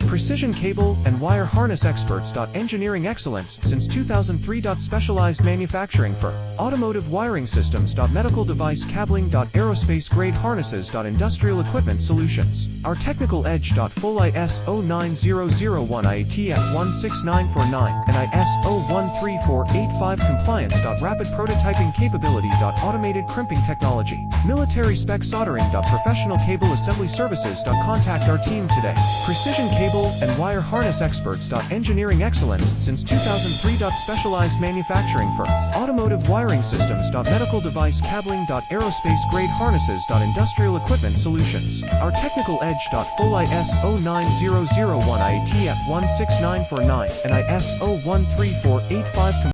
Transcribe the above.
Precision cable and wire harness experts. Engineering excellence since 2003. Specialized manufacturing for automotive wiring systems. Medical device cabling. Aerospace grade harnesses. Industrial equipment solutions. Our technical edge. Full ISO 9001 IATF 16949 and ISO 13485 compliance. Rapid prototyping capability. Automated crimping technology. Military spec soldering. Professional cable assembly services. Contact our team today. Precision cable and wire harness experts. Engineering excellence since 2003. Specialized manufacturing for automotive wiring systems. Medical device cabling. Aerospace grade harnesses. Industrial equipment solutions. Our technical edge. Full ISO 9001 IATF 16949 and ISO 13485